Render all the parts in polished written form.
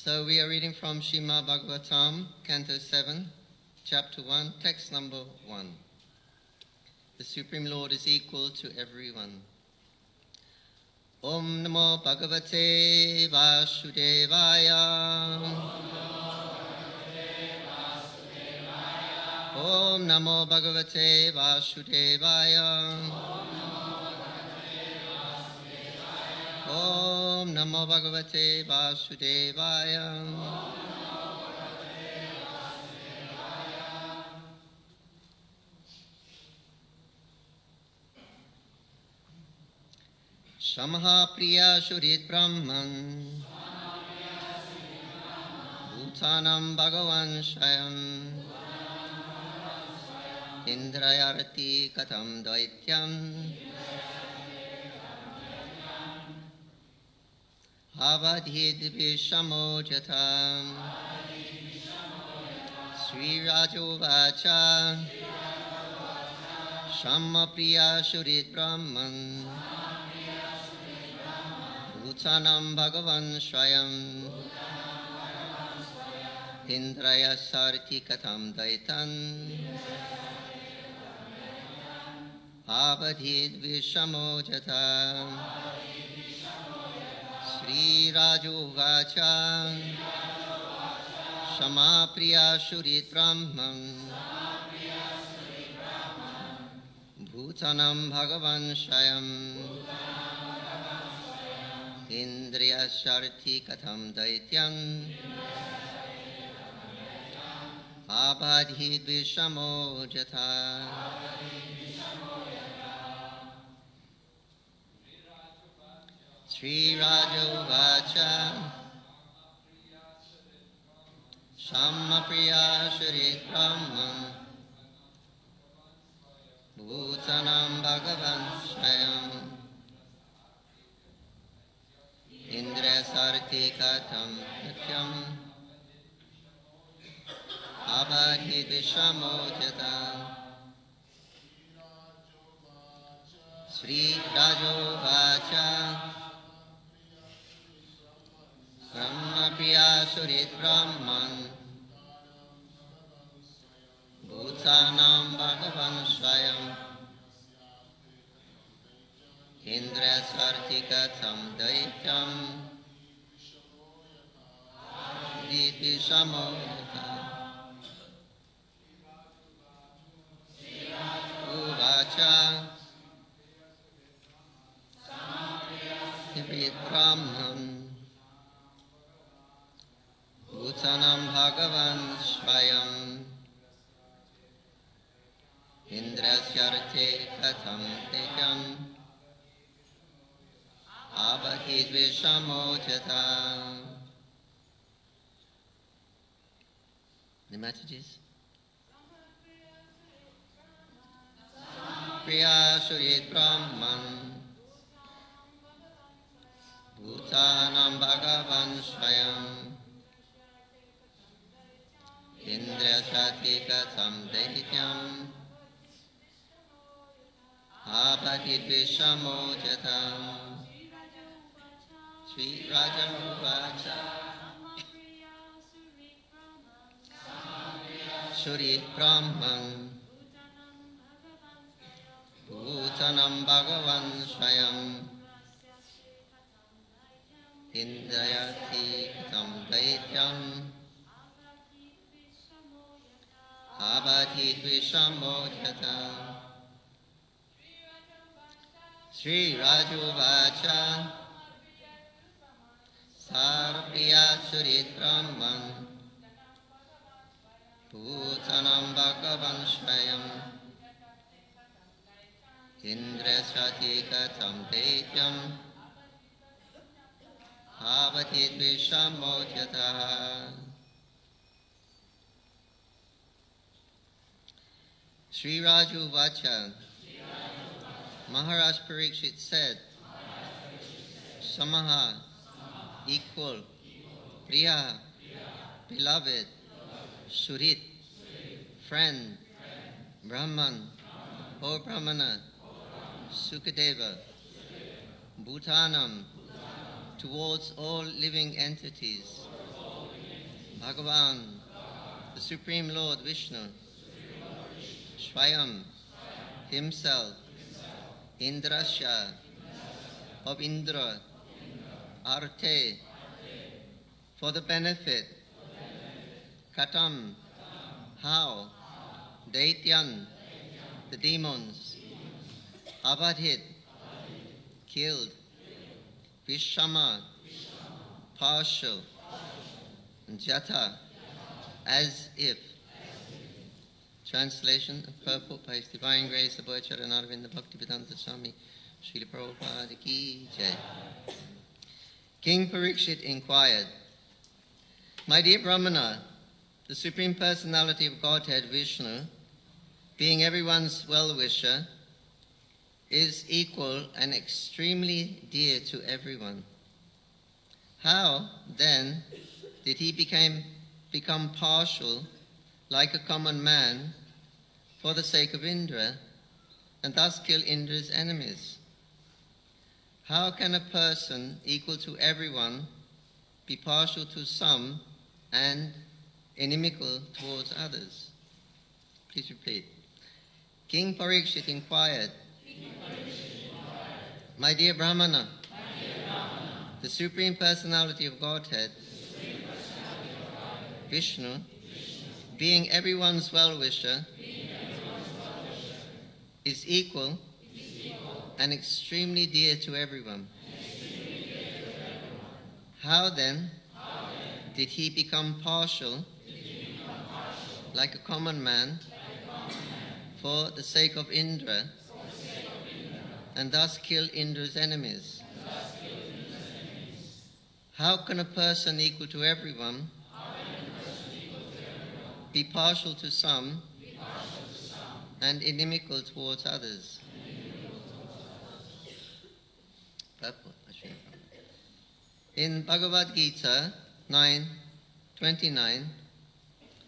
So we are reading from Srimad Bhagavatam, Canto 7, Chapter 1, Text number 1. The Supreme Lord is equal to everyone. Om Namo Bhagavate Vasudevaya. Om Namo Bhagavate Vasudevaya. Om Namo Bhagavate Vasudevaya. Shamaha Priya Shurit Brahman Bhutanam Bhagavan Shayam Indrayarati Katham Daityam Avadhid Vishamo Jatam Sri Rajovacha Shama Priya Shurit Brahman Bhutanam Bhagavan Shayam Indraya Sarti Katham Daitan Avadhid Vishamo Jatam Sri Rajovacha Shama Priya Shurit Brahman Bhutanam Bhagavan Shayam Indriya Sharti Katham Daityam Abadhi Vishamo Jata Sri Rajovacha Shama Priya Shurit Brahman Bhutanam Bhagavan Shayam Indriya Sarti Katham Daityam Abadhi Vishamo Jata Sri Rajovacha Brahma Priya Surit Brahman Bhutanam Bhagavan Swayam Indra Sarti Katham Daityam Diti Samodata Uvacha Hivit Brahman Bhutanam Bhagavan Swayam Indra Sarti Katham Daityam Abhakid Vishamojata. The messages? Priya Surit Brahman Bhutanam Bhagavan Swayam Indra Shati Katham Daityam Abhakid Vishamojata. Sri Rajovacha Surit Brahman Bhutanam Bhagavan Swayam Indayati Katham Daityam Abhati Vishamojata. Sri Rajovacha Sarpriya Surit Brahman Bhutanam Bhagavan Swayam Indra Sati Katham Daityam Avati Vishamojata. Sri Rajovacha Maharaj Parikshit said, Samaha, equal, Priya, beloved, Surit, friend, Brahman, O Brahmana, Sukadeva, Bhutanam, towards all living entities, Bhagavan, the Supreme Lord Vishnu, Swayam, himself, Indrasya, of Indra, Arte, for the benefit, Katam, how, Daityan, the demons, Abadhit, killed, Vishama, partial, and Jata, as if. Translation and purport by His Divine Grace, the Boy Charanarvinda Bhaktivedanta Swami, Srila Prabhupada Ki Jai. King Parikshit inquired, My dear Brahmana, the Supreme Personality of Godhead, Vishnu, being everyone's well-wisher, is equal and extremely dear to everyone. How, then, did he become partial, like a common man, for the sake of Indra, and thus kill Indra's enemies? How can a person equal to everyone be partial to some and inimical towards others? Please repeat. King Parikshit inquired, My dear Brahmana, the Supreme Personality of Godhead, Vishnu, being everyone's well-wisher, is equal and extremely dear to everyone. How then did he become partial, like a common man, for the sake of Indra, and thus kill Indra's enemies? How can a person equal to everyone be partial to some and inimical towards others? In Bhagavad Gita 9:29,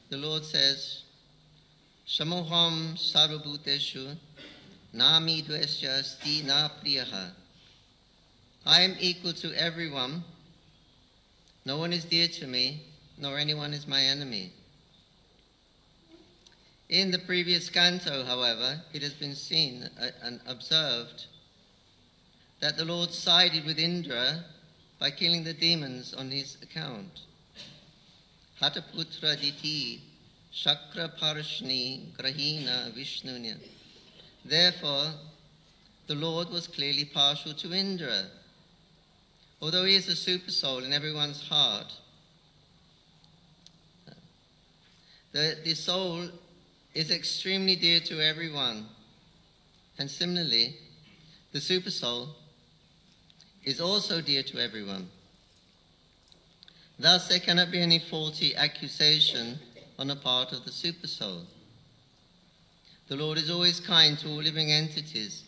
the Lord says, Samoham sarvabhuteshu nami dvesya asti na priyaha. I am equal to everyone. No one is dear to me, nor anyone is my enemy. In the previous canto, however, it has been seen and observed that the Lord sided with Indra by killing the demons on his account. Hataputra diti shakra parshni grahina vishnunya. Therefore, the Lord was clearly partial to Indra. Although he is a super soul in everyone's heart, the soul is extremely dear to everyone. And similarly, the super soul is also dear to everyone. Thus, there cannot be any faulty accusation on the part of the super soul. The Lord is always kind to all living entities,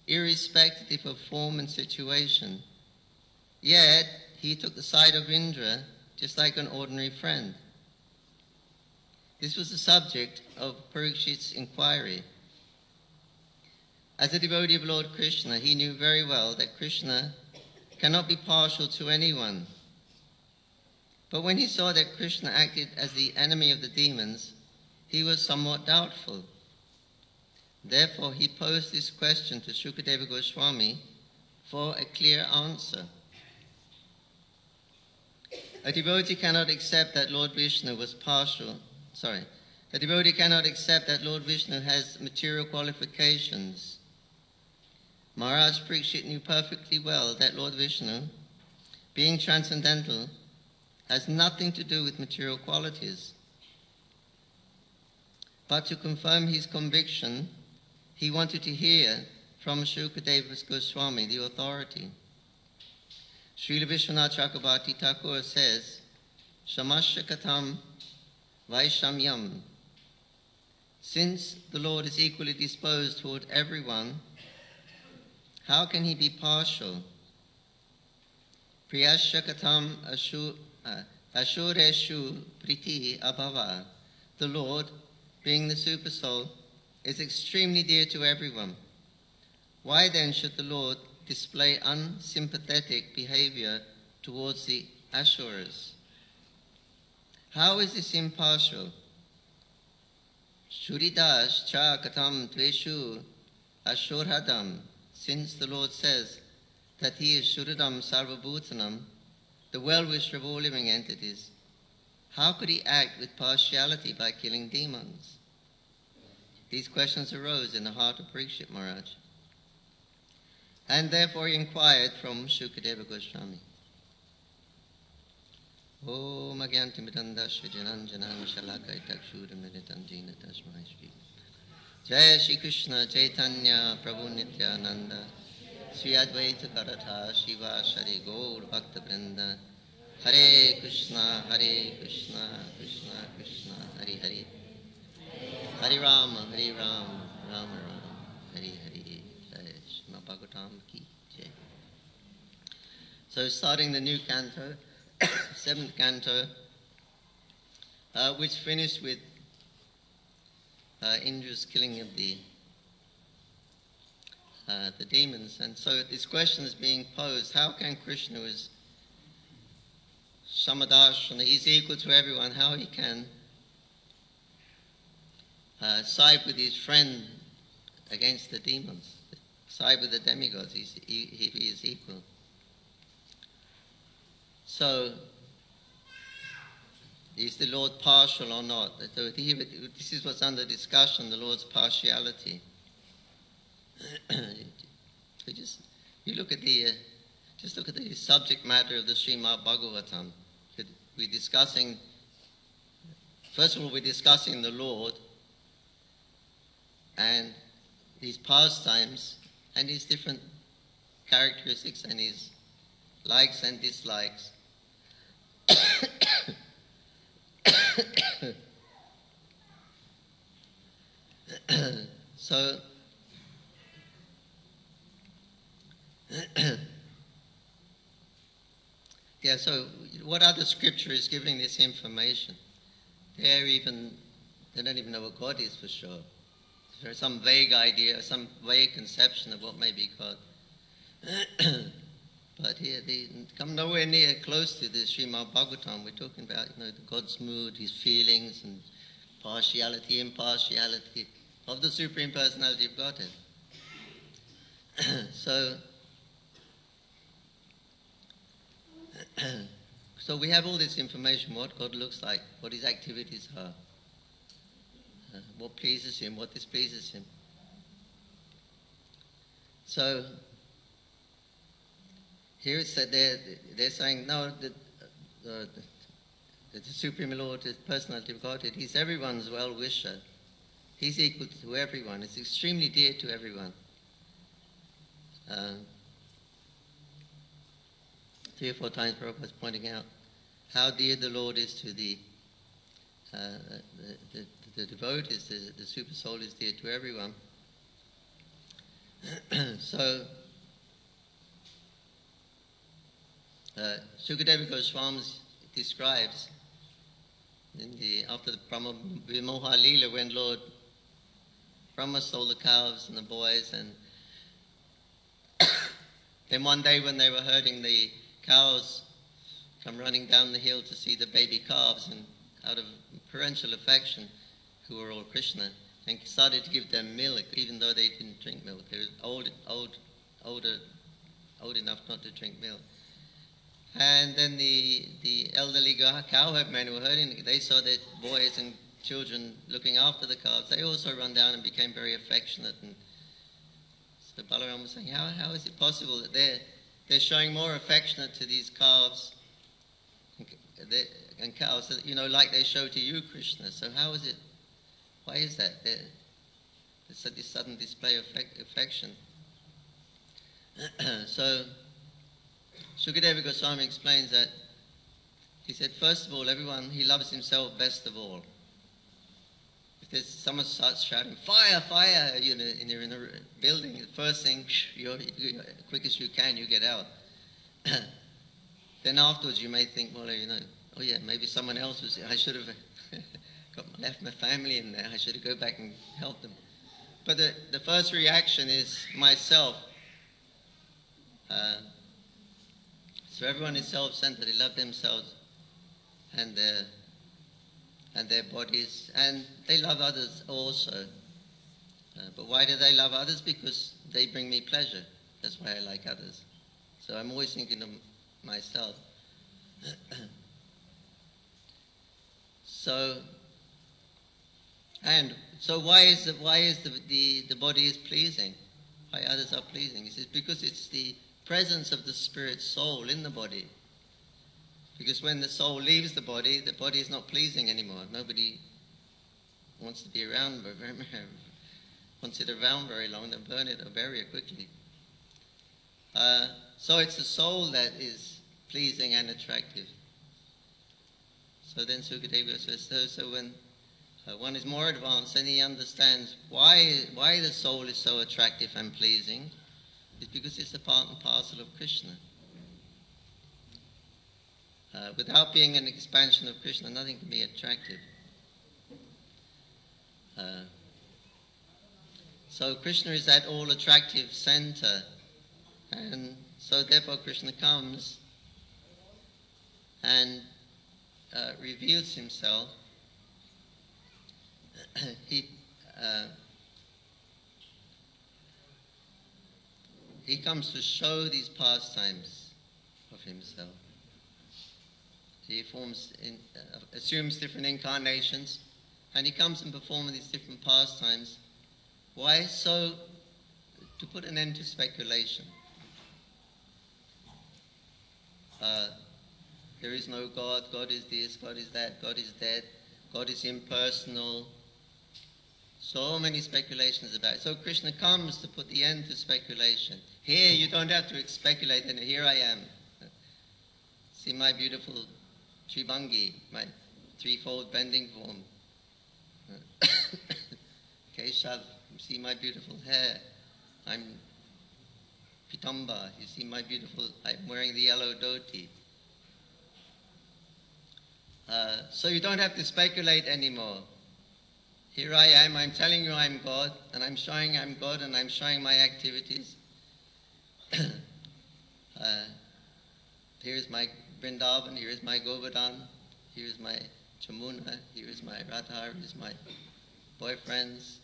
irrespective of form and situation. Yet, he took the side of Indra just like an ordinary friend. This was the subject of Parikshit's inquiry. As a devotee of Lord Krishna, he knew very well that Krishna cannot be partial to anyone. But when he saw that Krishna acted as the enemy of the demons, he was somewhat doubtful. Therefore, he posed this question to Shukadeva Goswami for a clear answer. A devotee cannot accept that Lord Vishnu has material qualifications. Maharaj Parikshit knew perfectly well that Lord Vishnu, being transcendental, has nothing to do with material qualities. But to confirm his conviction, he wanted to hear from Shukadeva Goswami, the authority. Srila Vishwanath Chakrabarti Thakur says, Shamasya Katham Vaishamyam. Since the Lord is equally disposed toward everyone, how can he be partial? Priyasya Katham Ashureshu Priti Abhava. The Lord, being the super soul, is extremely dear to everyone. Why then should the Lord display unsympathetic behavior towards the Asuras? How is this impartial? Shuridas cha katam tveshu ashurhadam. Since the Lord says that He is Shuradam Sarvabhutanam, the well-wisher of all living entities, how could He act with partiality by killing demons? These questions arose in the heart of Parikshit Maharaj. And therefore he inquired from Shukadeva Goswami. Om Agyantimidandasya Jananjanam Shalakai Takshuramiritam Jina Tasmai Shri. Jai Shri Krishna Chaitanya Prabhu Nityananda Sri Advaita Karatha Shiva Shari Gaur Bhakta Vrinda Hare Krishna Krishna Krishna Hare Hare Hare Rama Rama Rama Hare Hare Jai Srimad Bhagavatam Ki Jai. So starting the new canto, seventh canto, which finished with Indra's killing of the demons. And so this question is being posed: how can Krishna, who is Samadashana, he's equal to everyone, how he can side with his friend against the demons, side with the demigods, he is equal. So, is the Lord partial or not? This is what's under discussion, the Lord's partiality. You look at the just look at the subject matter of the Srimad Bhagavatam. We're discussing, first of all, we're discussing the Lord and his pastimes and his different characteristics and his likes and dislikes. So yeah, so what other scripture is giving this information? They don't even know what God is for sure. There's some vague idea, some vague conception of what may be God. But here they come nowhere near close to the Srimad Bhagavatam. We're talking about, God's mood, his feelings, and partiality, impartiality of the Supreme Personality of Godhead. So we have all this information, what God looks like, what his activities are, what pleases him, what displeases him. So here it's that they're saying, no, the Supreme Lord, the Personality of Godhead, he's everyone's well-wisher. He's equal to everyone. It's extremely dear to everyone. 3 or 4 times Prabhupada was pointing out how dear the Lord is to the devotees. The Super Soul is dear to everyone. So Shukadeva Goswami describes after the Brahma Vimoha Leela, when Lord Brahma stole the calves and the boys, and then one day when they were herding the cows, come running down the hill to see the baby calves, and out of parental affection, who were all Krishna, and started to give them milk, even though they didn't drink milk. They were old enough not to drink milk. And then the elderly cowherdmen who were herding, they saw their boys and children looking after the calves. They also ran down and became very affectionate. And so Balaram was saying, how is it possible that they're showing more affectionate to these calves and cows, like they show to you, Krishna? So how is it? Why is that? There's this sudden display of affection. So Shukadeva Goswami explains that, he said, first of all, he loves himself best of all. If someone starts shouting, fire, fire, and you're in a building, the first thing, quick as you can, you get out. Then afterwards you may think, well, oh yeah, maybe someone else was, I should have left my family in there, I should have go back and helped them. But the first reaction is myself. So everyone is self-centered, they love themselves and and their bodies, and they love others also. But why do they love others? Because they bring me pleasure. That's why I like others. So I'm always thinking of myself. So why is the body is pleasing? Why others are pleasing? He says because it's the presence of the spirit soul in the body. Because when the soul leaves the body is not pleasing anymore. Nobody wants to be around, but wants it around very long, then burn it or bury it quickly. So it's the soul that is pleasing and attractive. So then Sukadeva says, so when one is more advanced, then he understands why the soul is so attractive and pleasing. It's because it's a part and parcel of Krishna. Without being an expansion of Krishna, nothing can be attractive. So Krishna is that all-attractive center, and so therefore Krishna comes and reveals himself. He comes to show these pastimes of himself. He assumes different incarnations, and he comes and performs these different pastimes. Why? So, to put an end to speculation. There is no God, God is this, God is that, God is dead, God is impersonal. So many speculations about it. So Krishna comes to put the end to speculation. Here you don't have to speculate, and here I am. See my beautiful Tribangi, my threefold bending form. Keshav, you see my beautiful hair. I'm Pitamba, you see my beautiful, I'm wearing the yellow dhoti. So you don't have to speculate anymore. Here I am, I'm telling you I'm God, and I'm showing I'm God, and I'm showing my activities. Here is my Vrindavan, here is my Govardhan, here is my Chamuna, here is my Radha, here is my boyfriends.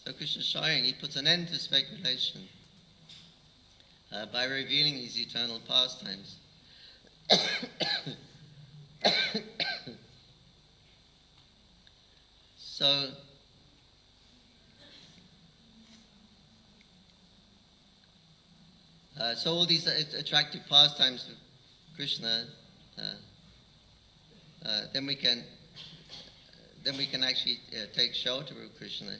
So Krishna is showing, he puts an end to speculation by revealing his eternal pastimes. So all these attractive pastimes of Krishna, then we can actually take shelter of Krishna.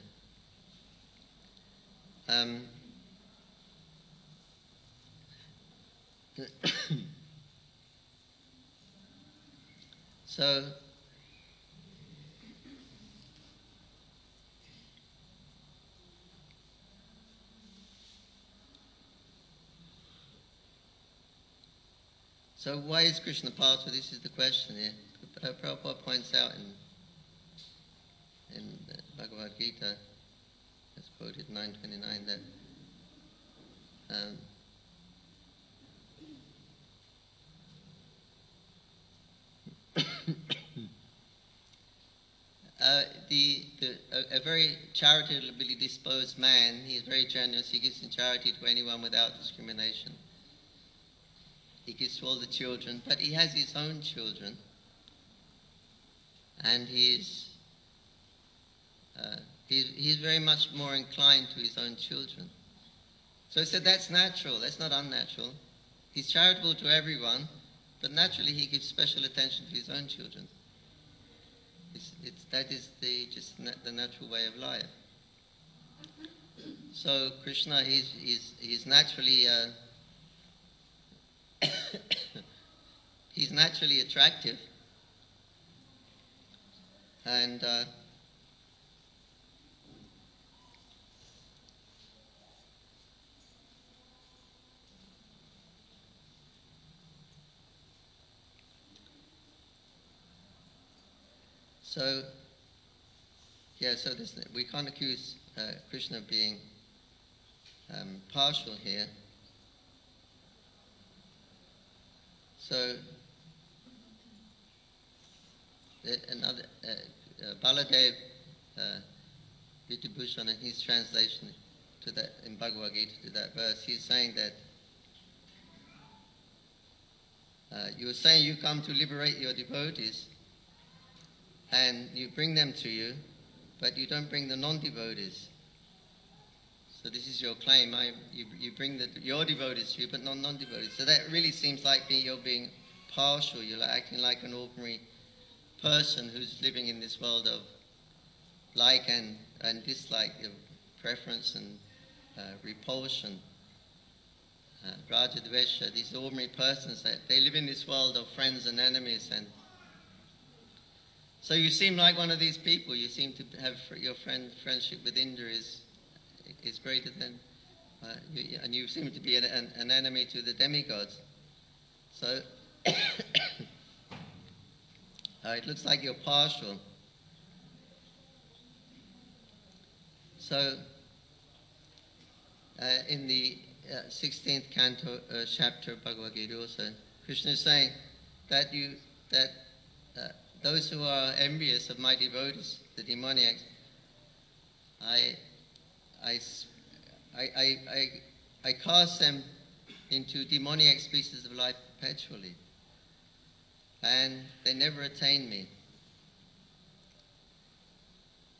So why is Krishna powerful? This is the question here. Prabhupada points out in Bhagavad Gita, as quoted 929, that a very charitably disposed man, he is very generous, he gives in charity to anyone without discrimination. He gives to all the children, but he has his own children, and he's very much more inclined to his own children. So he said that's natural, that's not unnatural. He's charitable to everyone, but naturally he gives special attention to his own children. That is the natural way of life. So Krishna, he's naturally he's naturally attractive, and so we can't accuse Krishna of being partial here. So another Baladev Vibhushan, in his translation to that in Bhagavad Gita to that verse, he's saying that you were saying you come to liberate your devotees and you bring them to you, but you don't bring the non-devotees. So this is your claim. You bring your devotees to you, but not non-devotees. So that really seems like you're being partial. You're acting like an ordinary person who's living in this world of like and dislike, of preference and repulsion. Raja Dvesha, these ordinary persons, they live in this world of friends and enemies, and so you seem like one of these people. You seem to have your friendship with Indra is greater than, and you seem to be an enemy to the demigods. So it looks like you're partial. So in the 16th canto chapter of Bhagavad Gita also, Krishna is saying that those who are envious of my devotees, the demoniacs, I cast them into demoniac species of life perpetually, and they never attain me.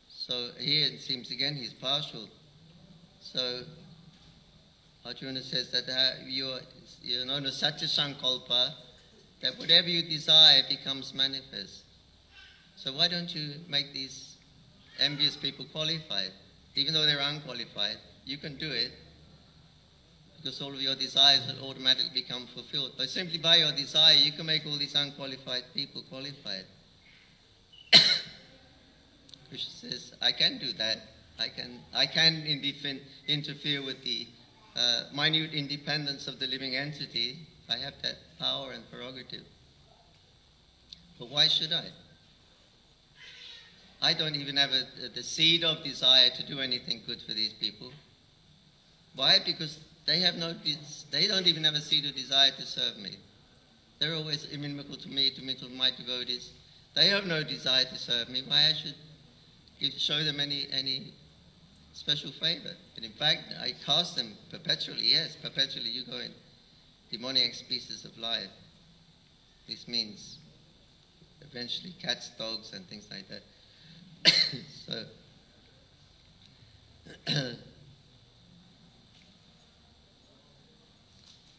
So here it seems again he's partial. So Arjuna says that you're known as Satya Sankalpa, that whatever you desire becomes manifest. So why don't you make these envious people qualified? Even though they're unqualified, you can do it because all of your desires will automatically become fulfilled. But simply by your desire, you can make all these unqualified people qualified. Krishna says, I can do that. I can indeed interfere with the minute independence of the living entity. I have that power and prerogative. But why should I? I don't even have the seed of desire to do anything good for these people. Why? Because they don't even have a seed of desire to serve me. They're always inimical to me, to my devotees. They have no desire to serve me. Why I should show them any special favor? But in fact, I cast them perpetually. Yes, perpetually you go in demoniac species of life. This means eventually cats, dogs, and things like that.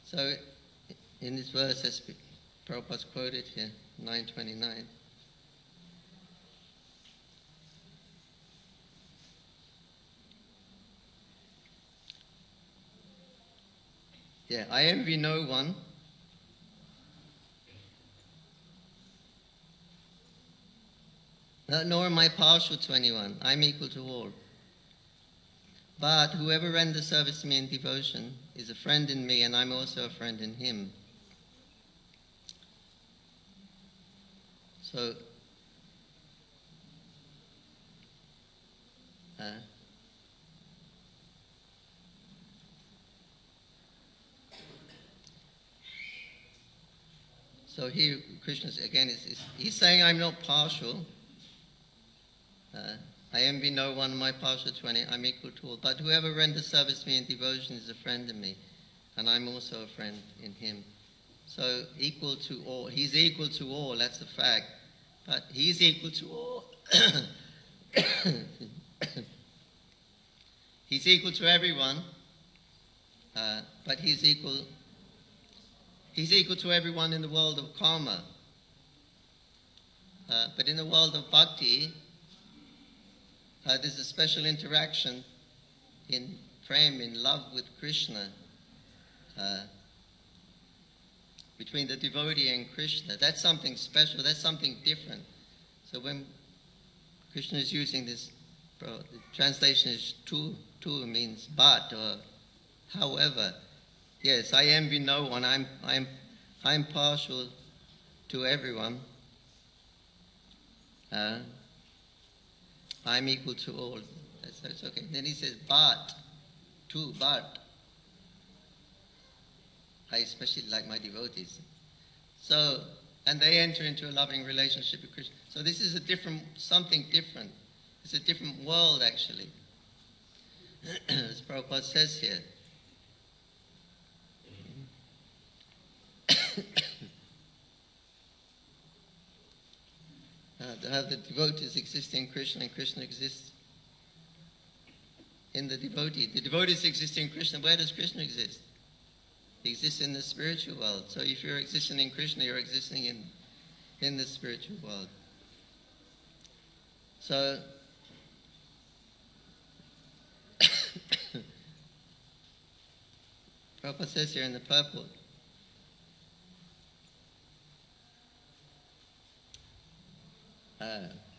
So in this verse, as Prabhupada's quoted here, 929, I envy no one, nor am I partial to anyone. I'm equal to all. But whoever renders service to me in devotion is a friend in me, and I'm also a friend in him. So here Krishna again he's saying I'm not partial. I envy no one, am I partial to any, I'm equal to all. But whoever renders service to me in devotion is a friend in me, and I'm also a friend in him. So equal to all. He's equal to all, that's a fact. But he's equal to all. He's equal to everyone, but he's equal to everyone in the world of karma. But in the world of bhakti, there's a special interaction in prem, in love with Krishna, between the devotee and Krishna. That's something special, that's something different. So when Krishna is using this, the translation is tu means but or however. Yes, I envy no one, I'm partial to everyone. I'm equal to all. So it's okay. Then he says, but I especially like my devotees. So and they enter into a loving relationship with Krishna. So this is something different. It's a different world, actually. As Prabhupada says here. The devotees exist in Krishna, and Krishna exists in the devotee. The devotees exist in Krishna. Where does Krishna exist? He exists in the spiritual world. So if you're existing in Krishna, you're existing in the spiritual world. So Prabhupada says here in the purport,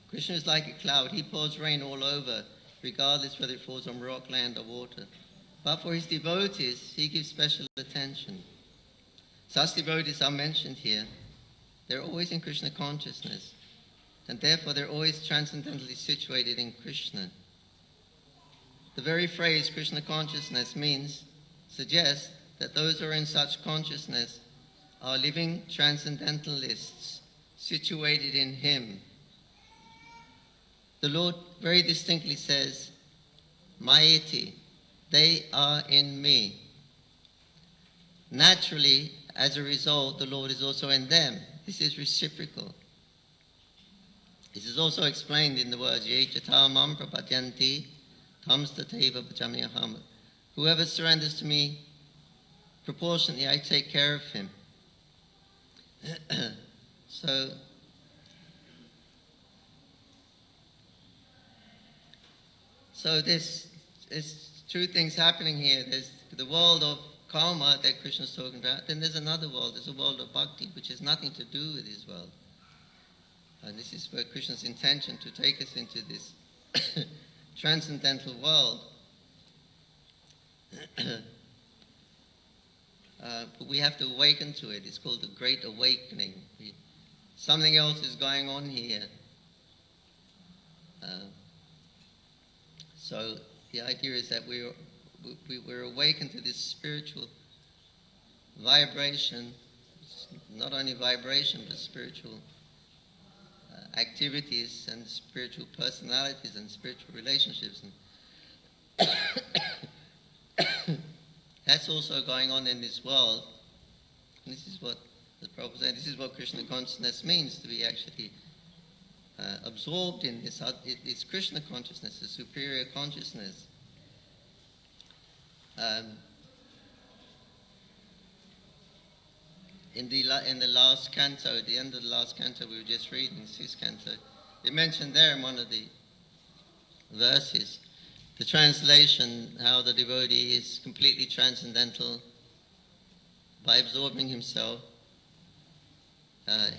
Krishna is like a cloud. He pours rain all over, regardless whether it falls on rock, land, or water. But for his devotees, he gives special attention. Such devotees are mentioned here. They're always in Krishna consciousness, and therefore they're always transcendentally situated in Krishna. The very phrase Krishna consciousness suggests that those who are in such consciousness are living transcendentalists situated in him. The Lord very distinctly says, Maiti, they are in me. Naturally, as a result, the Lord is also in them. This is reciprocal. This is also explained in the words, Ye chata mam prapadyanti, tam stateva bhajamyaham. Whoever surrenders to me, proportionately I take care of him. So there's two things happening here. There's the world of karma that Krishna's talking about. Then there's another world. There's a world of bhakti, which has nothing to do with his world. And this is where Krishna's intention to take us into this transcendental world. But we have to awaken to it. It's called the Great Awakening. Something else is going on here. So the idea is that we're awakened to this spiritual vibration, not only vibration, but spiritual activities and spiritual personalities and spiritual relationships. And that's also going on in this world. And this is what the Prabhupada said, this is what Krishna consciousness means, to be actually absorbed in this Krishna consciousness, the superior consciousness. In the last canto, the end of the last canto we were just reading, 6th canto, it mentioned there in one of the verses, the translation, how the devotee is completely transcendental by absorbing himself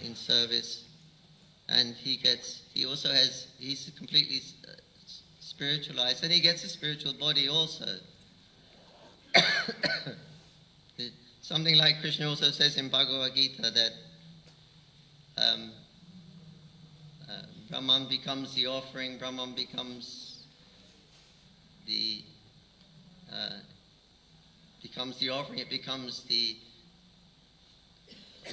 in service, and he's completely spiritualized, and he gets a spiritual body also. Something like Krishna also says in Bhagavad Gita that Brahman becomes the offering, Brahman becomes the offering, it becomes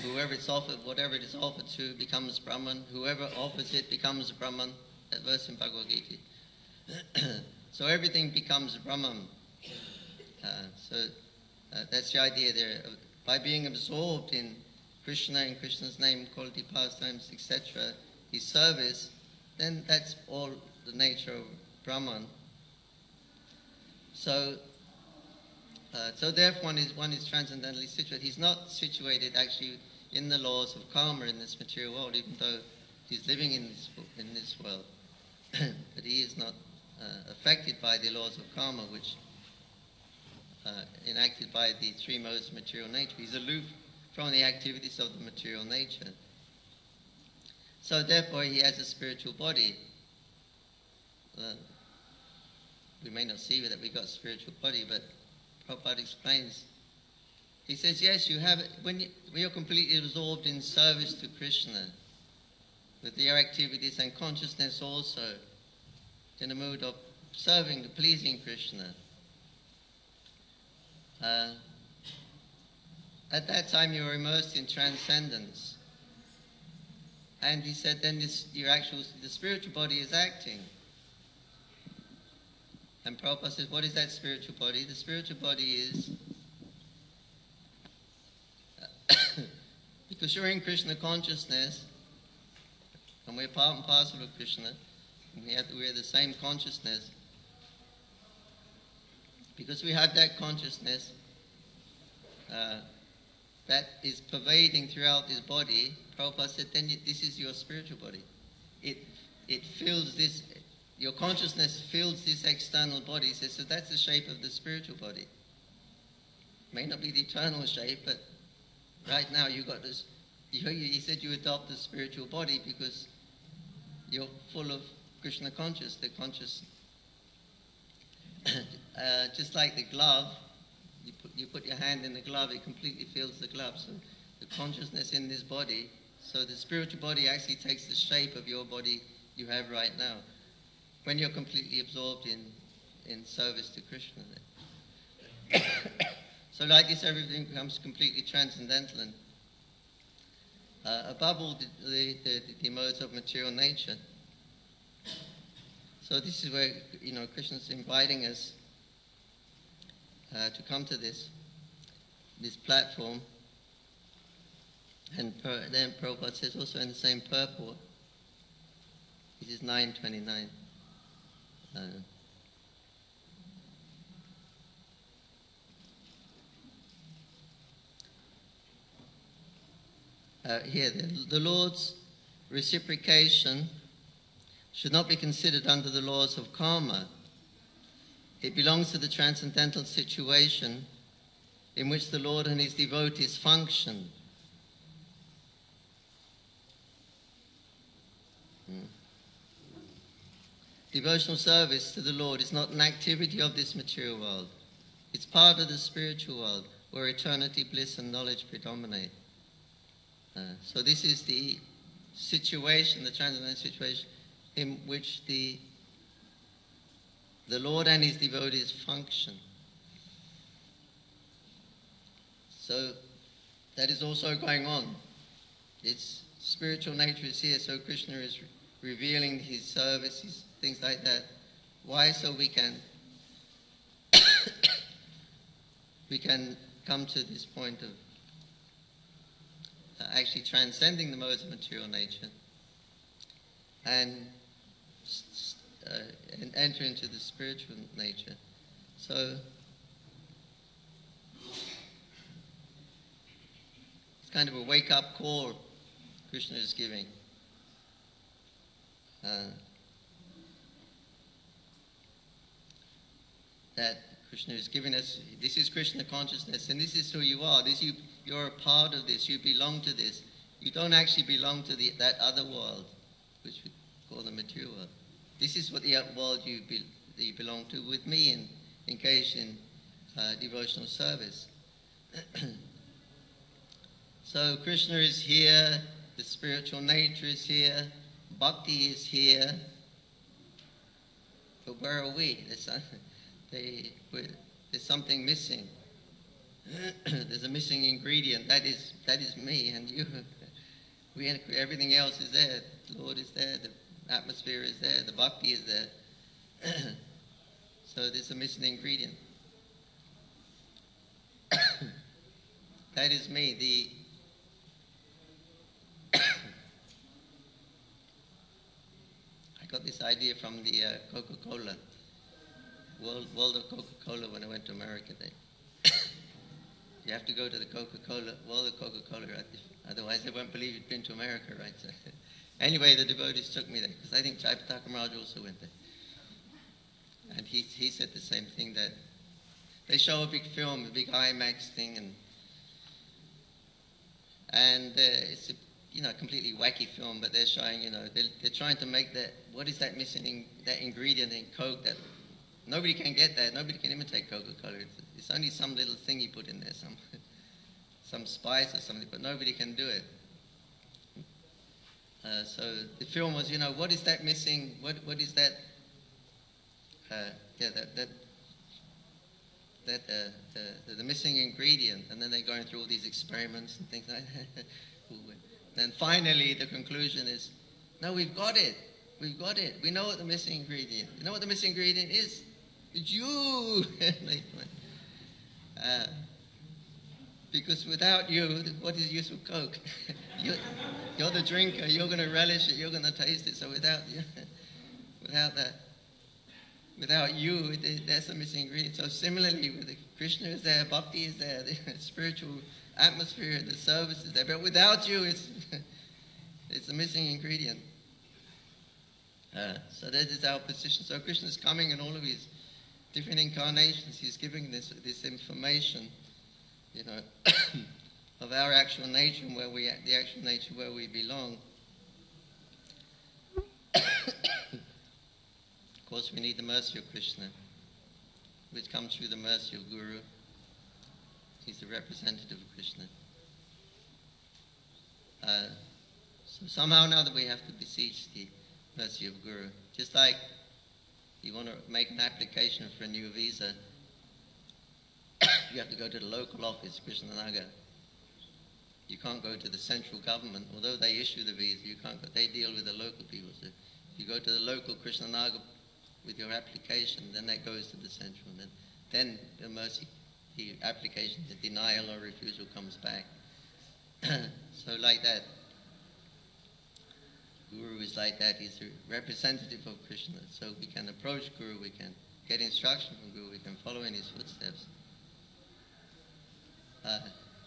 whoever it's offered, whatever it is offered to becomes Brahman, whoever offers it becomes Brahman, that verse in Bhagavad Gita. So everything becomes Brahman. That's the idea there. By being absorbed in Krishna, in Krishna's name, quality, pastimes, etc., his service, then that's all the nature of Brahman. So therefore one is transcendentally situated. He's not situated actually in the laws of karma in this material world, even though he's living in this world. But he is not affected by the laws of karma, which enacted by the three modes of material nature. He's aloof from the activities of the material nature. So therefore he has a spiritual body. We may not see that we got a spiritual body, but Prabhupada explains. He says, yes, you have it. When you're completely absorbed in service to Krishna, with your activities and consciousness also, in a mood of serving, pleasing Krishna, at that time you are immersed in transcendence. And he said, then the spiritual body is acting. And Prabhupada says, what is that spiritual body? The spiritual body is, because you're in Krishna consciousness, and we're part and parcel of Krishna, and we're the same consciousness. Because we have that consciousness that is pervading throughout this body, Prabhupada said, then this is your spiritual body. It fills this, your consciousness fills this external body. He says, so that's the shape of the spiritual body. May not be the eternal shape, but right now you've got this. He said you adopt the spiritual body because you're full of Krishna conscious, the conscious. Just like the glove, you put your hand in the glove, it completely fills the glove. So the consciousness in this body, so the spiritual body actually takes the shape of your body you have right now, when you're completely absorbed in service to Krishna. So like this, everything becomes completely transcendental and above all the modes of material nature. So this is where, Krishna's inviting us to come to this platform. And then Prabhupada says also in the same purport, this is 929. Here, the Lord's reciprocation should not be considered under the laws of karma. It belongs to the transcendental situation in which the Lord and his devotees function. Devotional service to the Lord is not an activity of this material world. It's part of the spiritual world where eternity, bliss and knowledge predominate. So this is the situation, the transcendental situation in which the Lord and his devotees function. So that is also going on. Its spiritual nature is here, so Krishna is revealing his service, his things like that. Why? So we can come to this point of actually transcending the modes of material nature and enter into the spiritual nature. So it's kind of a wake-up call Krishna is giving. That Krishna is giving us, this is Krishna consciousness, and this is who you are. You're a part of this. You belong to this. You don't actually belong to that other world, which we call the material world. This is what the world you belong to, with me and engaged in devotional service. So Krishna is here, the spiritual nature is here, bhakti is here, but where are we? There's something missing. There's a missing ingredient. That is me and you. Everything else is there. The Lord is there. The atmosphere is there. The bhakti is there. So there's a missing ingredient. That is me. I got this idea from the Coca-Cola. World of Coca-Cola when I went to America. You have to go to the World of Coca-Cola, right? Otherwise they won't believe you've been to America, right? So, anyway, the devotees took me there, because I think Jayapataka Maharaj also went there. And he said the same thing, that they show a big film, a big IMAX thing, and it's a completely wacky film, but they're showing, they're trying to make what is that missing, that ingredient in Coke that nobody can get that. Nobody can imitate Coca-Cola. It's only some little thing you put in there, some spice or something, but nobody can do it. So the film was, what is that missing? What is that? The missing ingredient. And then they're going through all these experiments and things like that. Then finally the conclusion is, no, we've got it. We've got it. We know what the missing ingredient. You know what the missing ingredient is? It's you. Because without you, what is the use of Coke? you're the drinker. You're going to relish it. You're going to taste it. So without you, that's the missing ingredient. So similarly, with the Krishna is there, Bhakti is there, the spiritual atmosphere, the service is there. But without you, it's the missing ingredient. So that is our position. So Krishna is coming in all of his different incarnations. He's giving this information, of our actual nature and the actual nature where we belong. Of course, we need the mercy of Krishna, which comes through the mercy of Guru. He's the representative of Krishna. So somehow now that we have to beseech the mercy of Guru. Just like you want to make an application for a new visa, you have to go to the local office, Krishnanagar. You can't go to the central government. Although they issue the visa, you can't go. They deal with the local people. So if you go to the local Krishnanagar with your application, then that goes to the central. And then the mercy, the application, the denial or refusal comes back. So like that. Guru is like that. He's a representative of Krishna. So we can approach Guru, we can get instruction from Guru, we can follow in his footsteps.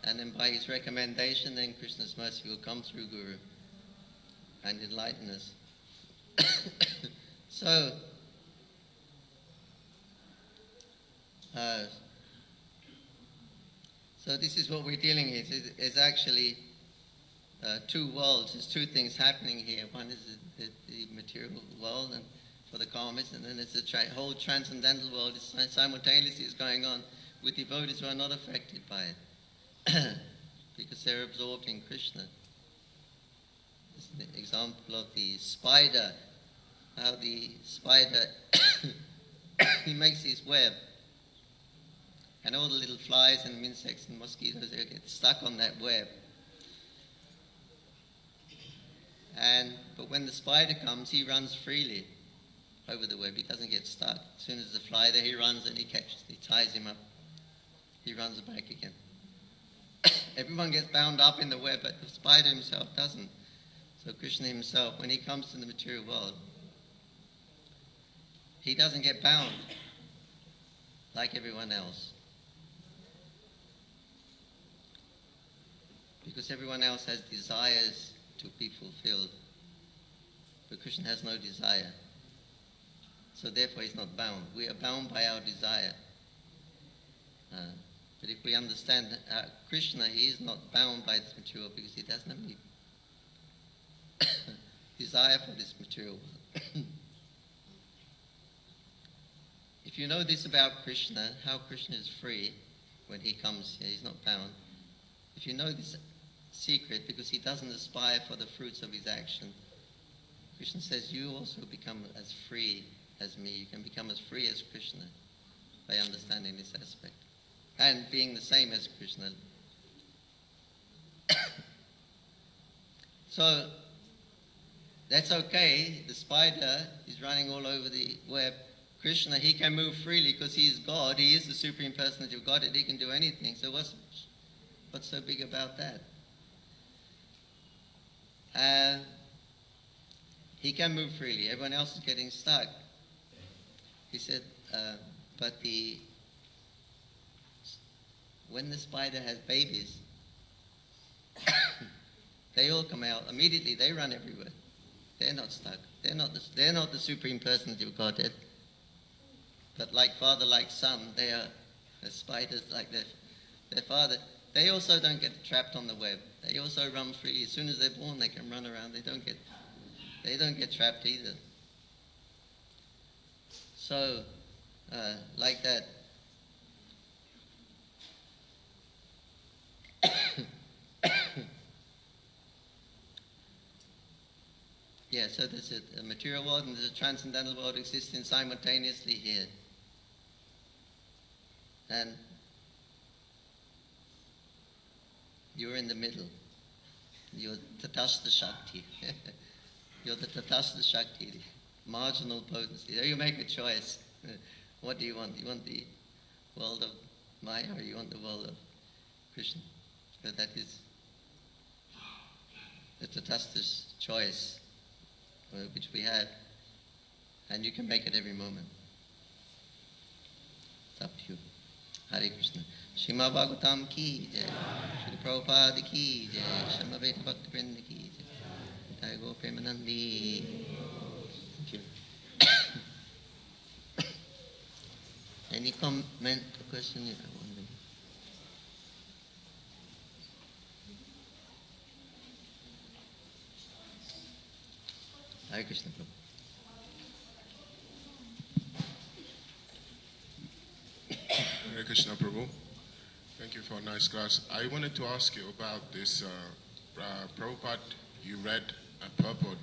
And then by his recommendation, then Krishna's mercy will come through Guru and enlighten us. So this is what we're dealing with. It's actually two worlds. There's two things happening here. One is the material world and for the karmas, and then there's the whole transcendental world. It's simultaneously is going on with devotees who are not affected by it because they're absorbed in Krishna. This is an example of the spider. How the spider he makes his web, and all the little flies and insects and mosquitoes they get stuck on that web. But when the spider comes, he runs freely over the web. He doesn't get stuck. As soon as the fly there, he runs and he ties him up. He runs back again. Everyone gets bound up in the web, but the spider himself doesn't. So Krishna himself, when he comes to the material world, he doesn't get bound like everyone else. Because everyone else has desires to be fulfilled. But Krishna has no desire. So therefore he's not bound. We are bound by our desire. But if we understand Krishna, he is not bound by this material because he doesn't have any desire for this material world. If you know this about Krishna, how Krishna is free when he comes here, he's not bound. If you know this secret, because he doesn't aspire for the fruits of his action, Krishna says you also become as free as me. You can become as free as Krishna by understanding this aspect and being the same as Krishna. So that's okay. The spider is running all over the web. Krishna, he can move freely because he is God. He is the Supreme Personality of Godhead. He can do anything. So what's so big about that? He can move freely. Everyone else is getting stuck. He said, but when the spider has babies, they all come out immediately. They run everywhere. They're not stuck. They're not the Supreme Personality of Godhead. But like father, like son, they are the spiders like their father. They also don't get trapped on the web. They also run freely. As soon as they're born, they can run around. They don't get trapped either. So, like that. Yeah, so there's a material world and there's a transcendental world existing simultaneously here. And you're in the middle. You're Tatastha Shakti. You're the Tatastha Shakti, the marginal potency. There you make a choice. What do you want? You want the world of Maya or you want the world of Krishna? So that is the Tatastha's choice, which we have. And you can make it every moment. It's up to you. Hare Krishna. Srimad Bhagavatam ki jai. Shri Prabhupada ki jai. Shamaveta Bhakta Vrinda ki jai. Jai Go Premanandi. Thank you. Any comment or question? Hare Krishna Prabhu. Hare Krishna Prabhu. Thank you for a nice class. I wanted to ask you about this Prabhupada. You read a purport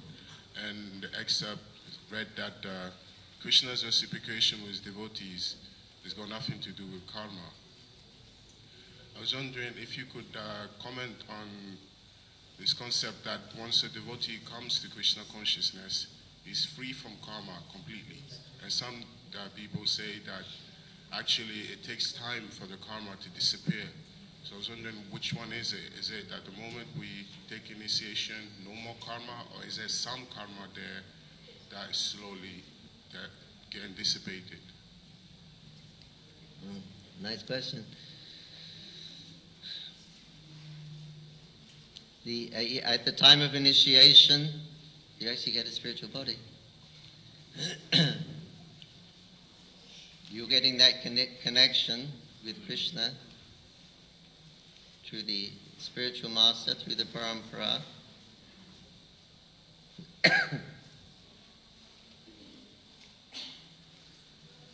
and the excerpt read that Krishna's reciprocation with devotees has got nothing to do with karma. I was wondering if you could comment on this concept that once a devotee comes to Krishna consciousness, he's free from karma completely. And some people say that actually it takes time for the karma to disappear. So I was wondering which one is it? Is it at the moment we take initiation, no more karma, or is there some karma there that is slowly getting dissipated? Nice question. At the time of initiation, you actually get a spiritual body. You're getting that connection with Krishna through the spiritual master, through the parampara.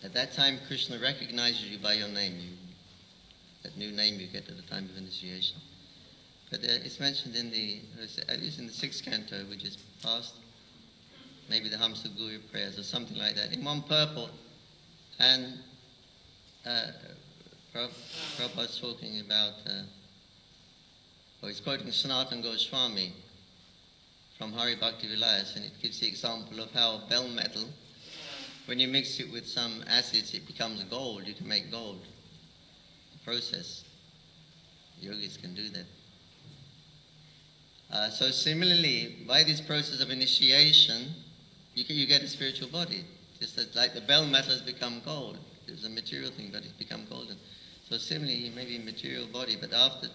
At that time, Krishna recognizes you by your name, that new name you get at the time of initiation. But it's mentioned in the 6th canto, which is past, maybe the Hamsa Guru prayers or something like that, in one purport. And Prabhupada's talking about, he's quoting Sanatana Goswami from Hari Bhakti Vilayas, and it gives the example of how bell metal, when you mix it with some acids, it becomes gold. You can make gold. The process. Yogis can do that. So similarly, by this process of initiation, you get a spiritual body. Just that, like the bell metal has become gold. It's a material thing, but it's become golden. So similarly, you may be a material body, but after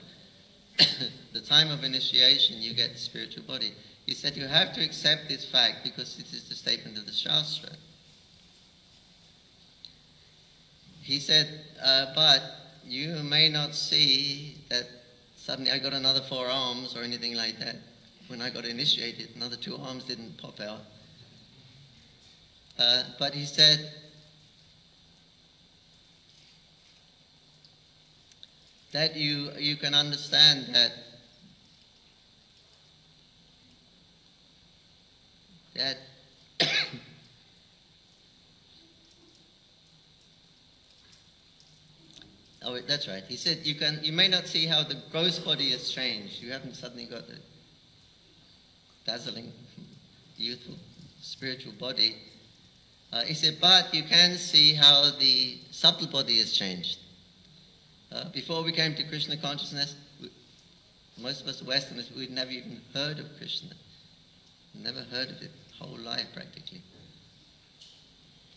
the time of initiation, you get the spiritual body. He said you have to accept this fact because this is the statement of the Shastra. He said, but you may not see that suddenly I got another 4 arms or anything like that. When I got initiated, another 2 arms didn't pop out. But he said, that you can understand that oh, that's right. He said you may not see how the gross body has changed. You haven't suddenly got the dazzling, youthful, spiritual body. He said, but you can see how the subtle body has changed. Before we came to Krishna consciousness, most of us Westerners, we'd never even heard of Krishna. Never heard of it, whole life practically.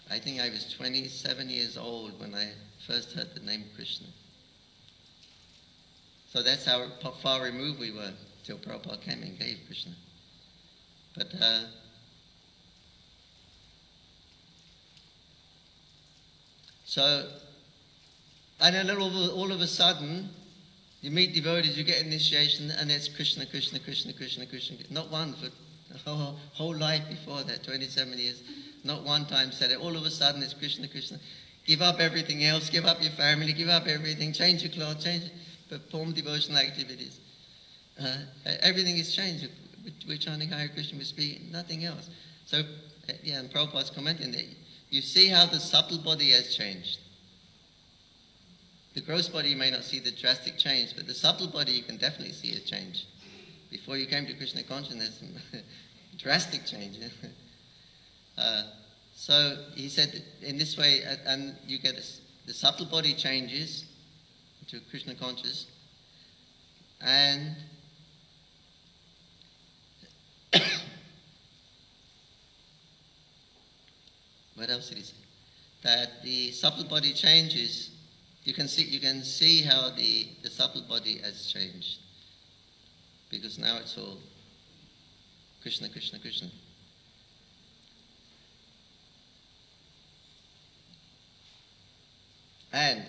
I think I was 27 years old when I first heard the name Krishna. So that's how far removed we were till Prabhupada came and gave Krishna. But and then all of a sudden, you meet devotees, you get initiation, and it's Krishna, Krishna, Krishna, Krishna, Krishna. Not one for the whole life before that, 27 years. Not one time said it. All of a sudden, it's Krishna, Krishna. Give up everything else. Give up your family. Give up everything. Change your clothes. Perform devotional activities. Everything is changed. We're chanting Hare Krishna, we're speaking, nothing else. So, and Prabhupada's commenting that you see how the subtle body has changed. The gross body, you may not see the drastic change, but the subtle body, you can definitely see a change. before you came to Krishna consciousness, drastic change. So he said, in this way, and you get the subtle body changes to Krishna conscious, and what else did he say? That the subtle body changes. You can see how the subtle body has changed, because now it's all Krishna, Krishna, Krishna. And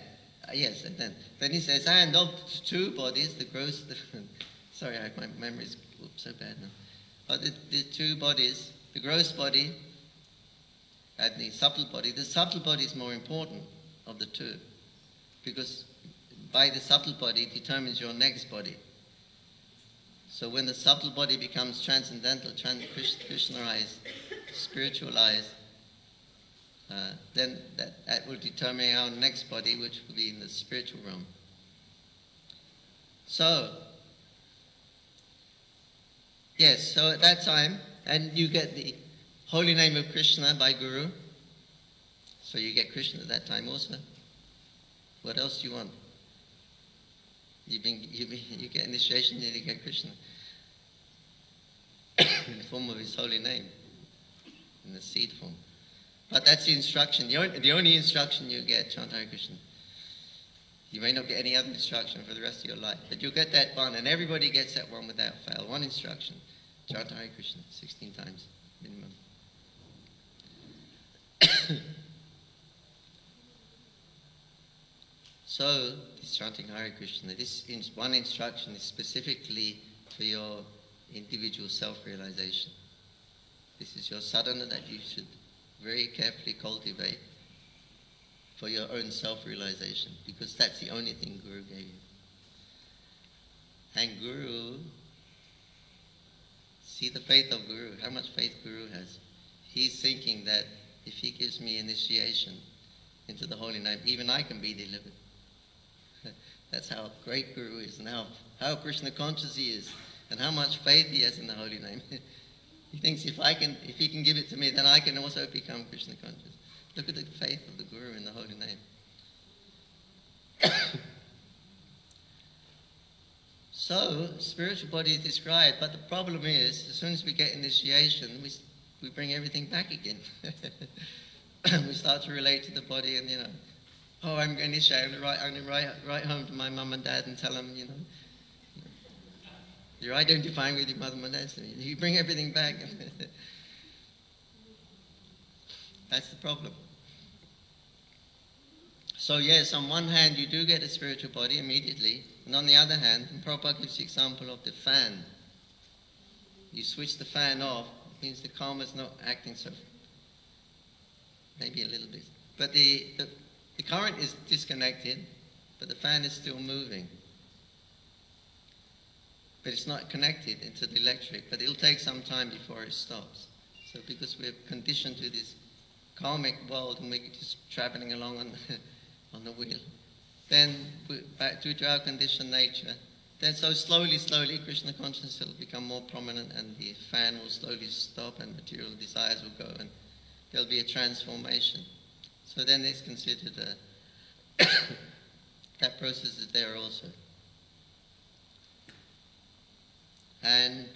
yes, and then he says, and of the two bodies, the gross. Sorry, my memory's so bad now. But the two bodies, the gross body and the subtle body. The subtle body is more important of the two, because by the subtle body it determines your next body. So when the subtle body becomes transcendental, Krishnalized, spiritualized, then that will determine our next body, which will be in the spiritual realm. So, yes, so at that time, and you get the holy name of Krishna by Guru. So you get Krishna at that time also. What else do you want? You get initiation, then you get Krishna in the form of his holy name, in the seed form. But that's the instruction. The only instruction you get, chant Hare Krishna. You may not get any other instruction for the rest of your life, but you'll get that one, and everybody gets that one without fail. One instruction, chant Hare Krishna 16 times minimum. So, this chanting Hare Krishna, this one instruction is specifically for your individual self-realization. This is your sadhana that you should very carefully cultivate for your own self-realization, because that's the only thing Guru gave you. And Guru, see the faith of Guru, how much faith Guru has. He's thinking that if he gives me initiation into the holy name, even I can be delivered. That's how great Guru is, and how Krishna conscious he is, and how much faith he has in the holy name. He thinks if he can give it to me, then I can also become Krishna conscious. Look at the faith of the Guru in the holy name. So, spiritual body is described, but the problem is, as soon as we get initiation, we bring everything back again. We start to relate to the body, and oh, I'm going to initiate. I'm going to write home to my mum and dad and tell them, you're identifying with your mother and dad. So you bring everything back. That's the problem. So yes, on one hand you do get a spiritual body immediately, and on the other hand, and Prabhupada gives the example of the fan. You switch the fan off, it means the karma's not acting so, maybe a little bit. But the current is disconnected, but the fan is still moving. But it's not connected into the electric, but it'll take some time before it stops. So because we're conditioned to this karmic world and we're just traveling along on the wheel, then back to our conditioned nature, then so slowly, Krishna consciousness will become more prominent, and the fan will slowly stop, and material desires will go, and there'll be a transformation. So then it's considered that process is there also. And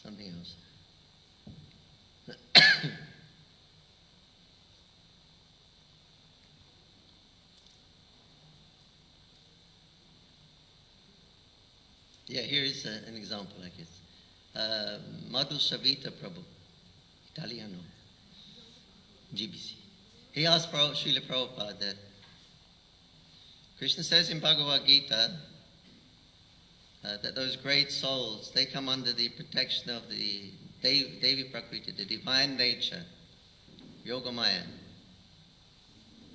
something else. Yeah, here is an example, I guess. Madhu Savita Prabhu, Italiano, GBC. He asked Srila Prabhupada that Krishna says in Bhagavad Gita that those great souls, they come under the protection of the Devi Prakriti, the divine nature, Yogamaya,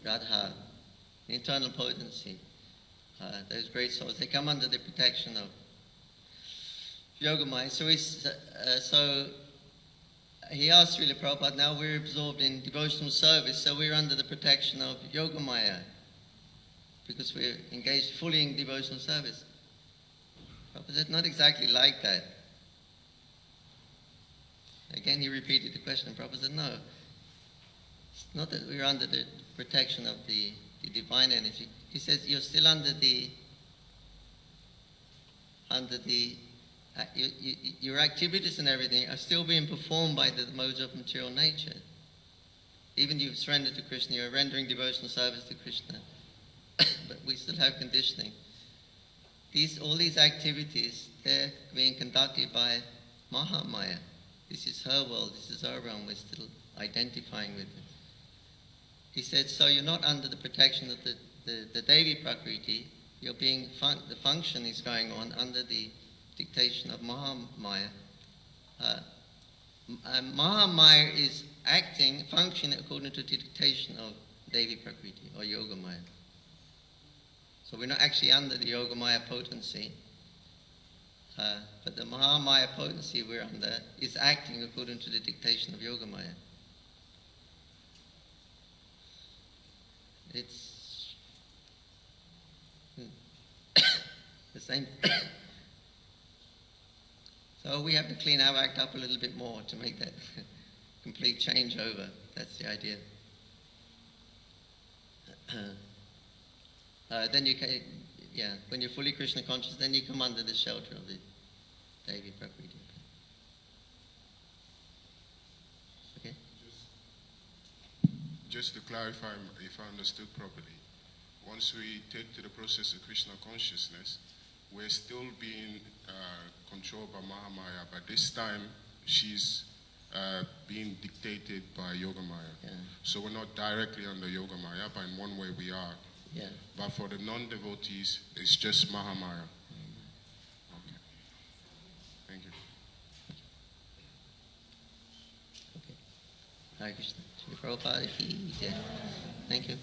Radha, the internal potency. Those great souls, they come under the protection of Yogamaya. So he asked Srila Prabhupada, now we're absorbed in devotional service, so we're under the protection of Yogamaya. because we're engaged fully in devotional service. Prabhupada said, not exactly like that. Again, he repeated the question. Prabhupada said, no, it's not that we're under the protection of the divine energy. He says, you're still under the your activities and everything are still being performed by the modes of material nature. Even you've surrendered to Krishna, you're rendering devotional service to Krishna, but we still have conditioning. All these activities, they're being conducted by Mahamaya. This is her world, this is her realm, we're still identifying with it. He said, so you're not under the protection of the Devi Prakriti, you're being, the function is going on under the dictation of Mahamaya. Mahamaya is functioning according to the dictation of Devi Prakriti or Yogamaya. So we're not actually under the Yogamaya potency, but the Mahamaya potency we're under is acting according to the dictation of Yogamaya. It's the same. So we have to clean our act up a little bit more to make that complete changeover. That's the idea. Then you can, when you're fully Krishna conscious, then you come under the shelter of the Devi Prakriti. Okay? Just to clarify, if I understood properly, once we take to the process of Krishna consciousness, we're still being controlled by Mahamaya, but this time she's being dictated by Yogamaya. Yeah. So we're not directly under Yogamaya, but in one way we are. Yeah. But for the non-devotees, it's just Mahamaya. Okay. Thank you. Okay. Hare Krishna. Shri Prabhupada ki jai. Thank you.